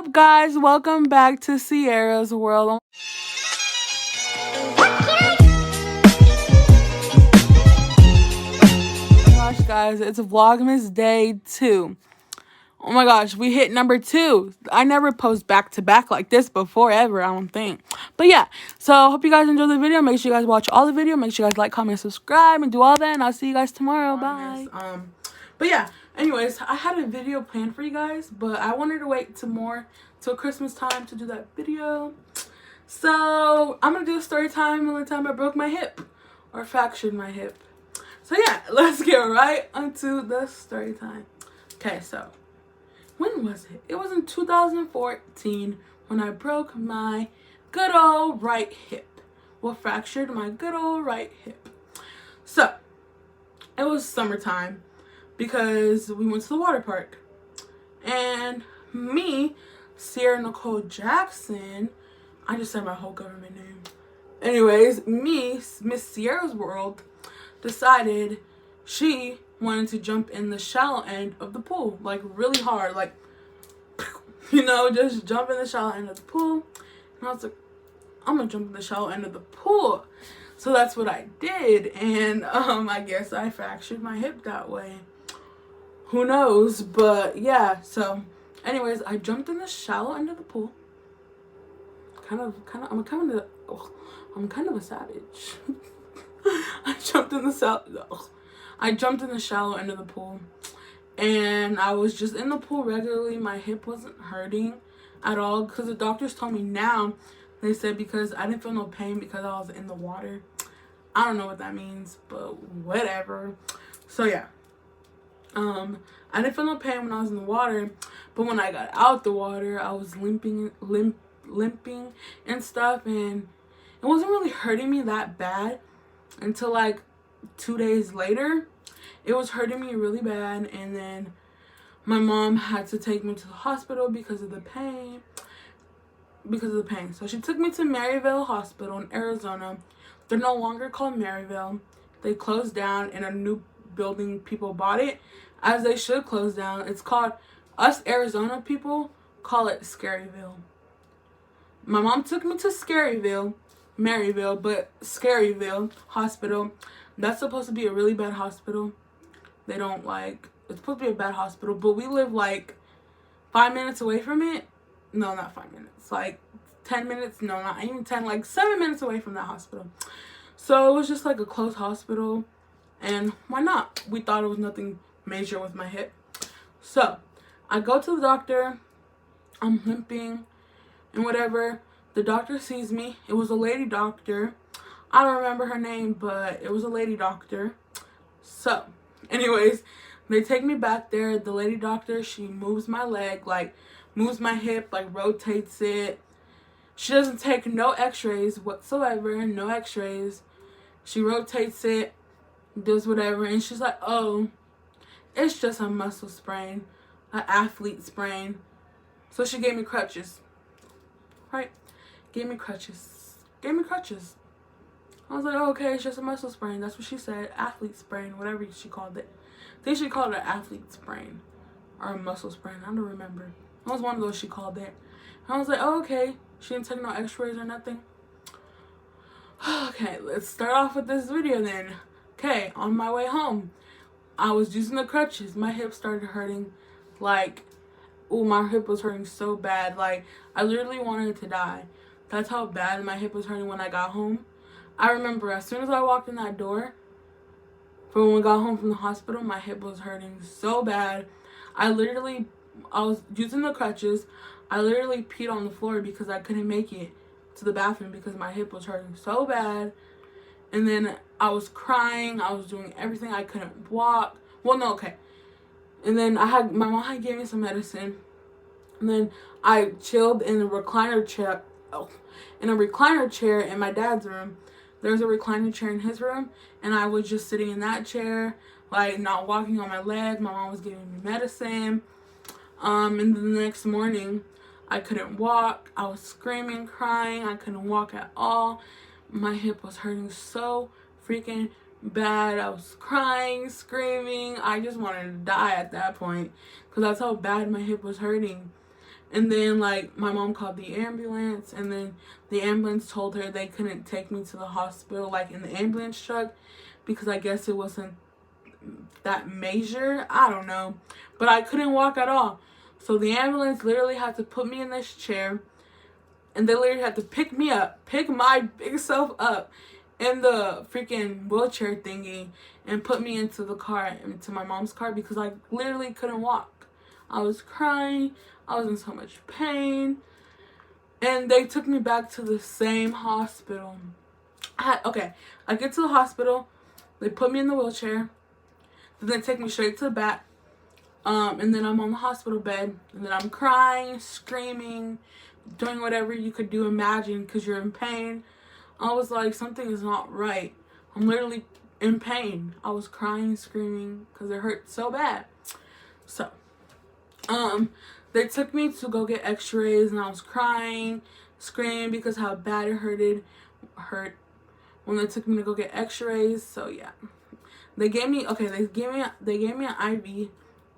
Up, guys? Welcome back to Sierra's World. Oh my gosh, guys, it's Vlogmas Day 2. Oh my gosh, we hit number 2. I never post back to back like this before ever, I don't think. But yeah, so hope you guys enjoy the video. Make sure you guys watch all the video. Make sure you guys like, comment, subscribe, and do all that. And I'll see you guys tomorrow. Bye. But yeah, anyways, I had a video planned for you guys, but I wanted to wait till Christmas time to do that video. So I'm gonna do a story time on the time I broke my hip or fractured my hip. So yeah, let's get right onto the story time. Okay, so when was it? It was in 2014 when I broke my good old right hip. Well, fractured my good old right hip. So it was summertime because we went to the water park. And me, Sierra Nicole Jackson, I just said my whole government name. Anyways, me, Miss Sierra's World, decided she wanted to jump in the shallow end of the pool. Like, really hard. Like, you know, just jump in the shallow end of the pool. And I was like, I'm going to jump in the shallow end of the pool. So that's what I did. And I guess I fractured my hip that way. Who knows? But yeah, so anyways, I jumped in the shallow end of the pool. I'm kind of a savage. I jumped in the shallow end of the pool, and I was just in the pool regularly. My hip wasn't hurting at all because the doctors told me now. They said because I didn't feel no pain because I was in the water. I don't know what that means, but whatever. So yeah. I didn't feel no pain when I was in the water, but when I got out the water, I was limping and stuff, and it wasn't really hurting me that bad until like 2 days later. It was hurting me really bad, and then my mom had to take me to the hospital because of the pain. So she took me to Maryville Hospital in Arizona. They're no longer called Maryville. They closed down, and a new building people bought it, as they should close down. It's called, us Arizona people call it Scaryville. My mom took me to Maryville, but Scaryville Hospital, that's supposed to be a really bad hospital. It's supposed to be a bad hospital, but we live like 5 minutes away from it. No, not 5 minutes, like 10 minutes. No, not even 10, like 7 minutes away from that hospital. So it was just like a close hospital, and why not? We thought it was nothing major with my hip. So I go to the doctor, I'm limping and whatever. The doctor sees me. It was a lady doctor. I don't remember her name, but it was a lady doctor. So anyways, they take me back there. The lady doctor, she moves my leg, like moves my hip, like rotates it. She doesn't take no x-rays whatsoever, no x-rays. She rotates it, does whatever, and she's like, oh, it's just a muscle sprain, an athlete sprain. So she gave me crutches, right? Gave me crutches. I was like, oh, okay, it's just a muscle sprain. That's what she said, athlete sprain, whatever she called it. I think she called it an athlete sprain or a muscle sprain. I don't remember. It was one of those she called it. And I was like, oh, okay. She didn't take no x-rays or nothing. Okay, let's start off with this video then. Okay, on my way home, I was using the crutches. My hip started hurting. Like, oh, my hip was hurting so bad. Like, I literally wanted to die. That's how bad my hip was hurting when I got home. I remember as soon as I walked in that door, from when we got home from the hospital, my hip was hurting so bad. I was using the crutches. I literally peed on the floor because I couldn't make it to the bathroom because my hip was hurting so bad. And then I was crying. I was doing everything. I couldn't walk. Well, no, okay. And then my mom had gave me some medicine. And then I chilled in a recliner chair. In my dad's room. There's a recliner chair in his room, and I was just sitting in that chair, like not walking on my leg. My mom was giving me medicine. And then the next morning, I couldn't walk. I was screaming, crying. I couldn't walk at all. My hip was hurting so freaking bad. I was crying, screaming. I just wanted to die at that point because that's how bad my hip was hurting. And then, like, my mom called the ambulance, and then the ambulance told her they couldn't take me to the hospital, like, in the ambulance truck, because I guess it wasn't that major. I don't know. But I couldn't walk at all. So the ambulance literally had to put me in this chair, and they literally had to pick me up, pick my big self up in the freaking wheelchair thingy, and put me into the car, into my mom's car, because I literally couldn't walk. I was crying. I was in so much pain. And they took me back to the same hospital. I get to the hospital. They put me in the wheelchair. Then they take me straight to the back. And then I'm on the hospital bed. And then I'm crying, screaming, doing whatever you could do, imagine, because you're in pain. I was like, something is not right. I'm literally in pain. I was crying, screaming, because it hurt so bad. So, they took me to go get Xrays, and I was crying, screaming, because how bad it hurt when they took me to go get Xrays. So yeah, they gave me an IV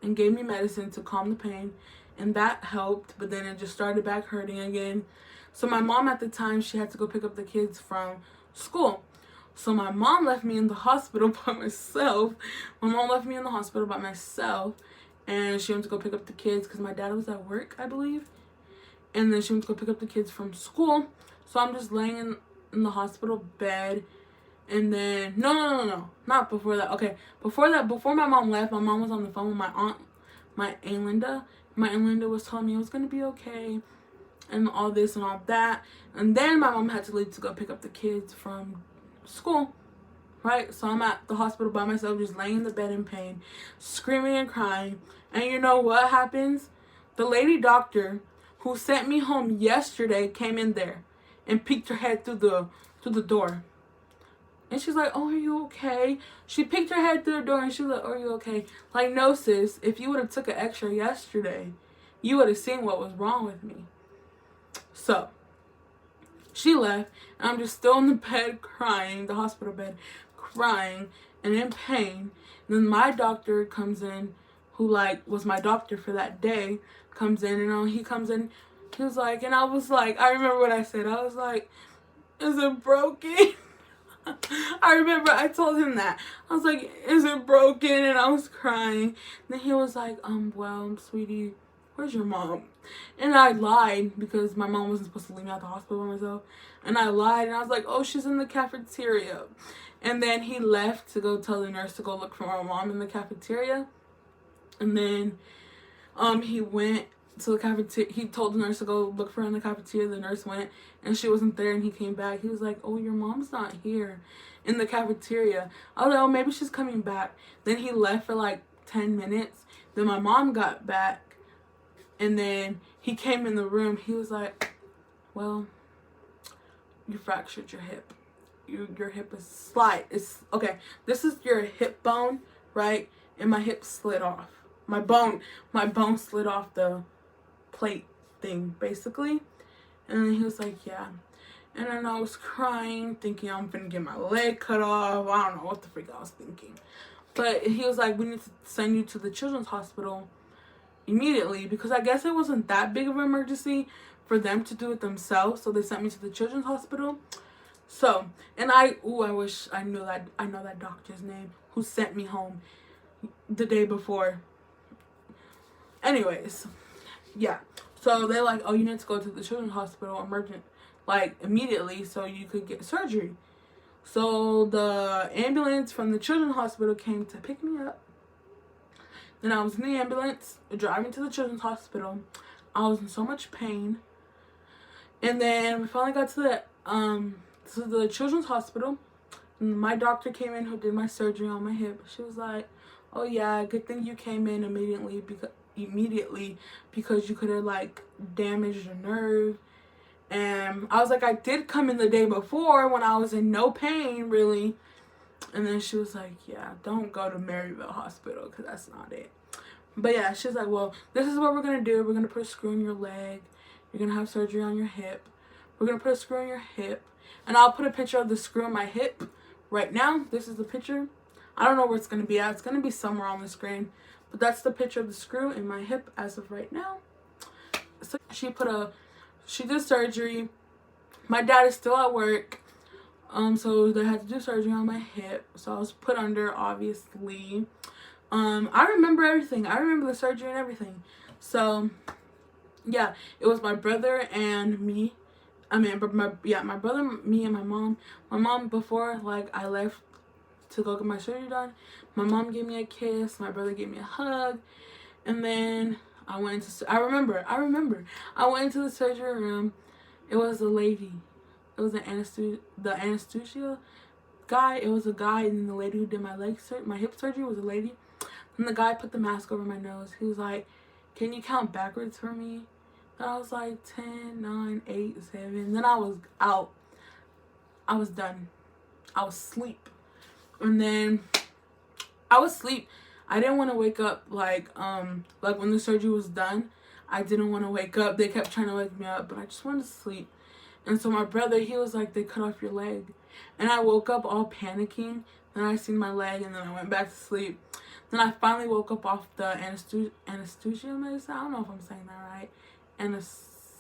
and gave me medicine to calm the pain, and that helped. But then it just started back hurting again. So my mom at the time, she had to go pick up the kids from school. So my mom left me in the hospital by myself. And she went to go pick up the kids because my dad was at work, I believe. And then she went to go pick up the kids from school. So I'm just laying in the hospital bed. And then, no. Not before that. Okay, before my mom left, my mom was on the phone with my aunt, my Aunt Linda. My Aunt Linda was telling me it was going to be okay. And all this and all that. And then my mom had to leave to go pick up the kids from school. Right? So I'm at the hospital by myself, just laying in the bed in pain, screaming and crying. And you know what happens? The lady doctor who sent me home yesterday came in there and peeked her head through the door. And she's like, "Oh, are you okay?" She peeked her head through the door and she was like, "Are you okay?" Like, no, sis, if you would have took an X-ray yesterday, you would have seen what was wrong with me. So she left, and I'm just still in the bed crying, the hospital bed, crying and in pain. And then my doctor comes in, who like was my doctor for that day, comes in, and he comes in, he was like, and I was like, I remember what I said. I was like, "Is it broken?" I remember I told him that. I was like, "Is it broken?" And I was crying. And then he was like, "Well, sweetie, where's your mom?" And I lied because my mom wasn't supposed to leave me at the hospital by myself. And I lied, and I was like, "Oh, she's in the cafeteria." And then he left to go tell the nurse to go look for my mom in the cafeteria. And then he went to the cafeteria. He told the nurse to go look for her in the cafeteria. The nurse went, and she wasn't there, and he came back. He was like, "Oh, your mom's not here in the cafeteria." I was like, "Oh, maybe she's coming back." Then he left for like 10 minutes. Then my mom got back, and then he came in the room. He was like, "Well, you fractured your hip. Your hip is slight. It's okay. This is your hip bone, right? And my hip slid off. My bone slid off the plate thing, basically." And then he was like, "Yeah." And then I was crying, thinking I'm gonna get my leg cut off. I don't know what the freak I was thinking. But he was like, "We need to send you to the children's hospital immediately," because I guess it wasn't that big of an emergency for them to do it themselves. So they sent me to the children's hospital. So, and I wish I know that doctor's name who sent me home the day before. Anyways, yeah. So they're like, "Oh, you need to go to the children's hospital immediately so you could get surgery." So the ambulance from the children's hospital came to pick me up. Then I was in the ambulance driving to the children's hospital. I was in so much pain. And then we finally got to the children's hospital. And my doctor came in who did my surgery on my hip. She was like, "Oh yeah, good thing you came in immediately because you could have like damaged a nerve." And I was like, "I did come in the day before when I was in no pain, really." And then she was like, "Yeah, don't go to Maryville Hospital because that's not it." But yeah, she's like, "Well, this is what we're going to do. We're going to put a screw in your leg. You're going to have surgery on your hip. We're going to put a screw in your hip." And I'll put a picture of the screw in my hip right now. This is the picture. I don't know where it's going to be at. It's going to be somewhere on the screen. But that's the picture of the screw in my hip as of right now. she did surgery. My dad is still at work. So they had to do surgery on my hip. So I was put under, obviously. I remember everything. I remember the surgery and everything. So, yeah, it was my brother and me. My brother, me, and my mom. My mom, before, like, I left to go get my surgery done, my mom gave me a kiss. My brother gave me a hug. And then I went into, I remember. I went into the surgery room. It was a lady. It was the anesthesia guy. It was a guy, and the lady who did my hip surgery was a lady. And the guy put the mask over my nose. He was like, "Can you count backwards for me?" And I was like, 10, 9, 8, 7. Then I was out. I was done. I was asleep. And then I was asleep. I didn't want to wake up, like when the surgery was done. I didn't want to wake up. They kept trying to wake me up, but I just wanted to sleep. And so my brother, he was like, "They cut off your leg." And I woke up all panicking. Then I seen my leg, and then I went back to sleep. Then I finally woke up off the anesthesia medicine. I don't know if I'm saying that right.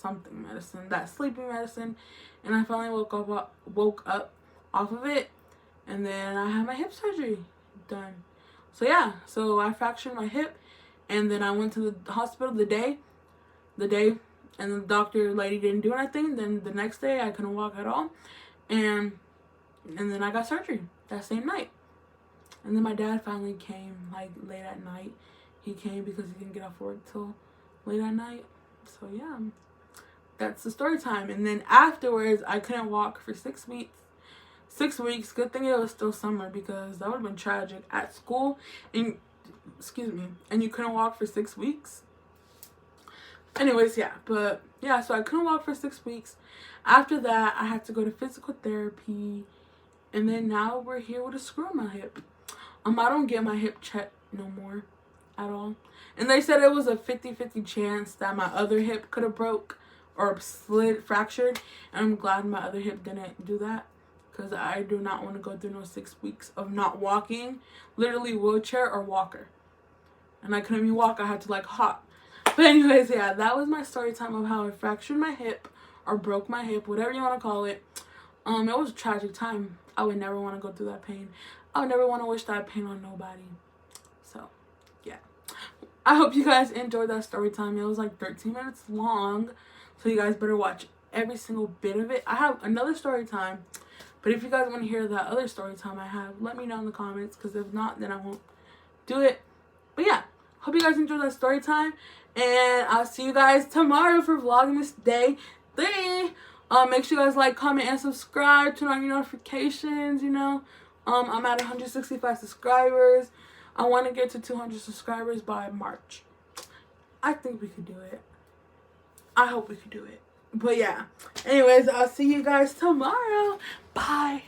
Something medicine, that sleeping medicine. And I finally woke up off of it. And then I had my hip surgery done. So yeah, so I fractured my hip. And then I went to the hospital the day. And the doctor lady didn't do anything. Then the next day I couldn't walk at all. And then I got surgery that same night. And then my dad finally came, like, late at night. He came because he didn't get off work till late at night. So yeah, that's the story time. And then afterwards, I couldn't walk for 6 weeks. 6 weeks. Good thing it was still summer, because that would have been tragic at school. And you couldn't walk for 6 weeks. Anyways, yeah, but yeah, so I couldn't walk for 6 weeks. After that, I had to go to physical therapy, and then now we're here with a screw in my hip. I don't get my hip checked no more at all. And they said it was a 50-50 chance that my other hip could have broke or fractured. And I'm glad my other hip didn't do that, because I do not want to go through no 6 weeks of not walking, literally wheelchair or walker. And I couldn't even walk. I had to, like, hop. But anyways, yeah, that was my story time of how I fractured my hip or broke my hip, whatever you want to call it. It was a tragic time. I would never want to go through that pain. I would never want to wish that pain on nobody. So, yeah. I hope you guys enjoyed that story time. It was like 13 minutes long, so you guys better watch every single bit of it. I have another story time, but if you guys want to hear that other story time I have, let me know in the comments, because if not, then I won't do it. But yeah, hope you guys enjoyed that story time, and I'll see you guys tomorrow for Vlogmas Day 3. Make sure you guys like, comment, and subscribe. Turn on your notifications, you know. I'm at 165 subscribers. I want to get to 200 subscribers by March. I think we could do it. I hope we could do it. But yeah. Anyways, I'll see you guys tomorrow. Bye.